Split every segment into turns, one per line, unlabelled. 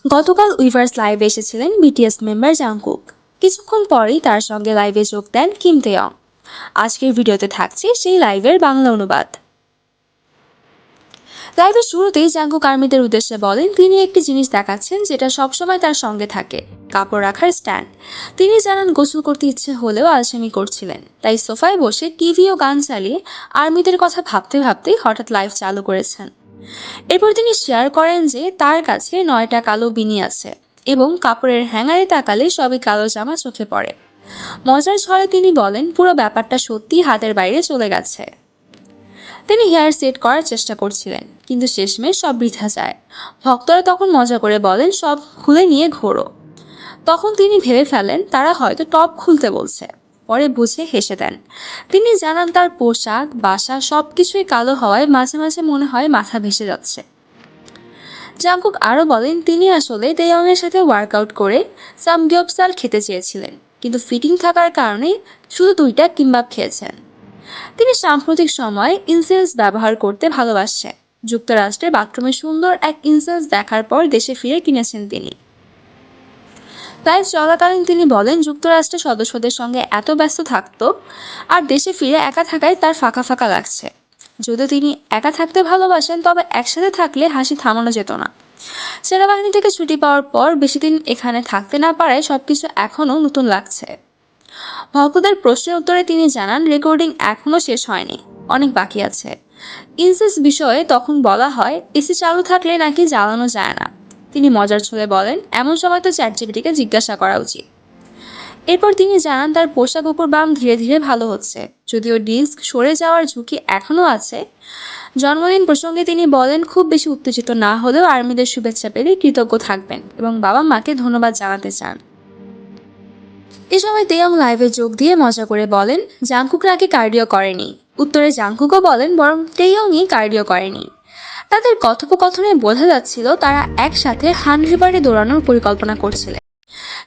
গতকাল উইভার্স লাইভে এসেছিলেন বিটিএস মেম্বার জাংকুক। কিছুক্ষণ পরেই তার সঙ্গে লাইভে যোগ দেন কিম তেয়ং। আজকের ভিডিওতে থাকছে সেই লাইভের বাংলা অনুবাদ। লাইভের শুরুতেই জাংকুক আর্মিদের উদ্দেশ্যে বলেন তিনি একটি জিনিস দেখাচ্ছেন যেটা সবসময় তার সঙ্গে থাকে, কাপড় রাখার স্ট্যান্ড। তিনি জানান গোসল করতে ইচ্ছে হলেও আলসেমি করছিলেন, তাই সোফায় বসে টিভি ও গান চালিয়ে আর্মিদের কথা ভাবতে ভাবতেই হঠাৎ লাইভ চালু করেছেন। এরপর তিনি শেয়ার করেন যে তার কাছে 9টা কালো বিনি আছে এবং কাপড়ের হ্যাঙ্গারে তাকালে সবই কালো জামা চোখে পড়ে। মজার ছলে তিনি বলেন পুরো ব্যাপারটা সত্যি হাতের বাইরে চলে গেছে। তিনি হেয়ার সেট করার চেষ্টা করছিলেন, কিন্তু শেষমেশ সব বৃথা যায়। ভক্তরা তখন মজা করে বলেন সব খুলে নিয়ে ঘোরো। তখন তিনি ভেবে ফেলেন তারা হয়তো টপ খুলতে বলছে। পরে বুঝে হেসে দেন। তিনি জানান তার পোশাক বাসা সবকিছুই কালো হওয়ায় মাঝে মাঝে মনে হয় মাথা ভেসে যাচ্ছে। জাংকুক আরও বলেন তিনি আসলে তেয়ংয়ের সাথে ওয়ার্কআউট করে সামগিয়পসাল খেতে চেয়েছিলেন, কিন্তু ফিটিং থাকার কারণে শুধু 2টা কিম্বাব খেয়েছেন। তিনি সাম্প্রতিক সময়ে ইনসেন্স ব্যবহার করতে ভালোবাসছেন। যুক্তরাষ্ট্রের বাথরুমে সুন্দর এক ইনসেন্স দেখার পর দেশে ফিরে কিনেছেন তিনি। লাইভ চলাকালীন তিনি বলেন যুক্তরাষ্ট্রের সদস্যদের সঙ্গে এত ব্যস্ত থাকতো আর দেশে ফিরে একা থাকায় তার ফাঁকা ফাঁকা লাগছে। যদি তিনি একা থাকতে ভালোবাসেন তবে একসাথে থাকলে হাসি থামানো যেত না। সেনাবাহিনী থেকে ছুটি পাওয়ার পর বেশি দিন এখানে থাকতে না পারায় সবকিছু এখনও নতুন লাগছে। ভক্তদের প্রশ্নের উত্তরে তিনি জানান রেকর্ডিং এখনও শেষ হয়নি, অনেক বাকি আছে। ইনসেস বিষয়ে তখন বলা হয় এসি চালু থাকলে নাকি জ্বালানো যায় না। তিনি মজার ছলে বলেন এমন সময় তো চ্যাটজিপিটিকে জিজ্ঞাসা করা উচিত। এরপর তিনি জানান তার পোশাক উপর বাম ধীরে ধীরে ভালো হচ্ছে, যদিও ডিস্ক সরে যাওয়ার ঝুঁকি এখনও আছে। জন্মদিন প্রসঙ্গে তিনি বলেন খুব বেশি উত্তেজিত না হলেও আর্মিদের শুভেচ্ছা পেলে কৃতজ্ঞ থাকবেন এবং বাবা মাকে ধন্যবাদ জানাতে চান। এ সময় তেয়ং লাইভে যোগ দিয়ে মজা করে বলেন জাংকুক নাকি কার্ডিও করেনি। উত্তরে জাংকুকও বলেন বরং তেয়ংই কার্ডিও করেনি। তাদের কথোপকথনে বোঝা যাচ্ছিল তারা একসাথে হান রিভারে দৌড়ানোর পরিকল্পনা করছিলেন,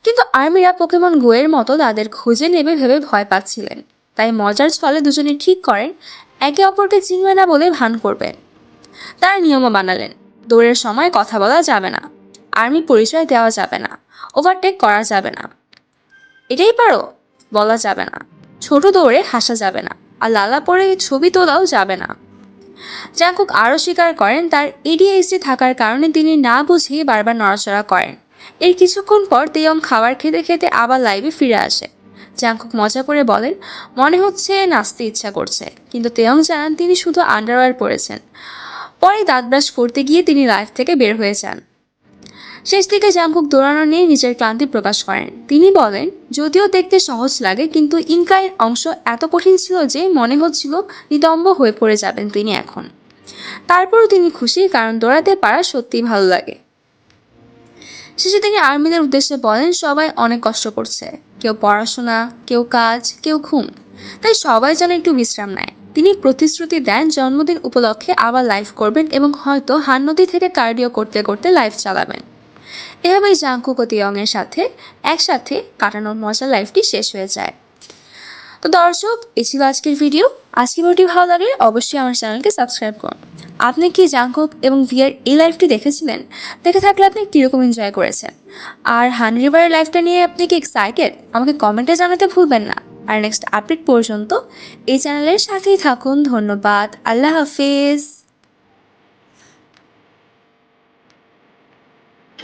কিন্তু আর্মিরা পোকেমন গো এর মতো তাদের খুঁজে নেবে ভেবে ভয় পাচ্ছিলেন। তাই মজার ছলে দুজনে ঠিক করেন একে অপরকে চিনবে না বলে ভান করবেন। তারা নিয়মও বানালেন, দৌড়ের সময় কথা বলা যাবে না, আর্মি পরিচয় দেওয়া যাবে না, ওভারটেক করা যাবে না, এটাই পারো বলা যাবে না, ছোট দৌড়ে হাসা যাবে না, আর লালা পরে ছবি তোলাও যাবে না। জাংকুক আরও স্বীকার করেন তার এডিএইচডি থাকার কারণে তিনি না বুঝেই বারবার নড়াচড়া করেন। এর কিছুক্ষণ পর তেয়ং খাবার খেতে খেতে আবার লাইভে ফিরে আসে। জাংকুক মজা করে বলেন মনে হচ্ছে নাচতে ইচ্ছা করছে, কিন্তু তেয়ং জানান তিনি শুধু আন্ডারওয়্যার পরেছেন। পরে দাঁত ব্রাশ করতে গিয়ে তিনি লাইভ থেকে বের হয়ে যান। শেষ দিকে জাংকুক দৌড়ানো নিয়ে নিজের ক্লান্তি প্রকাশ করেন। তিনি বলেন যদিও দেখতে সহজ লাগে কিন্তু ইনক্লাইন অংশ এত কঠিন ছিল যে মনে হচ্ছিল নিতম্ব হয়ে পড়ে যাবেন তিনি এখন। তারপরও তিনি খুশি কারণ দৌড়াতে পারা সত্যিই ভালো লাগে। শেষে তিনি আর্মিদের উদ্দেশ্যে বলেন সবাই অনেক কষ্ট করছে, কেউ পড়াশোনা, কেউ কাজ, কেউ ঘুম, তাই সবাই যেন একটু বিশ্রাম নেয়। তিনি প্রতিশ্রুতি দেন জন্মদিন উপলক্ষে আবার লাইভ করবেন এবং হয়তো হান নদী থেকে কার্ডিও করতে করতে লাইভ চালাবেন। এভাবেই জাংকুক ও তিয়ং এর সাথে একসাথে কাটানোর মজার লাইফটি শেষ হয়ে যায়। তো দর্শক, এই ছিল আজকের ভিডিও। আজকের ভিডিওটি ভালো লাগলে অবশ্যই আমার চ্যানেলকে সাবস্ক্রাইব করুন। আপনি কি জাংকুক এবং ভিয়ার এই লাইফটি দেখেছিলেন? দেখে থাকলে আপনি কীরকম এনজয় করেছেন? আর হান রিভারের লাইফটা নিয়ে আপনি কি এক্সাইটেড? আমাকে কমেন্টে জানাতে ভুলবেন না। আর নেক্সট আপডেট পর্যন্ত এই চ্যানেলের সাথেই থাকুন। ধন্যবাদ। আল্লাহ হাফিজ।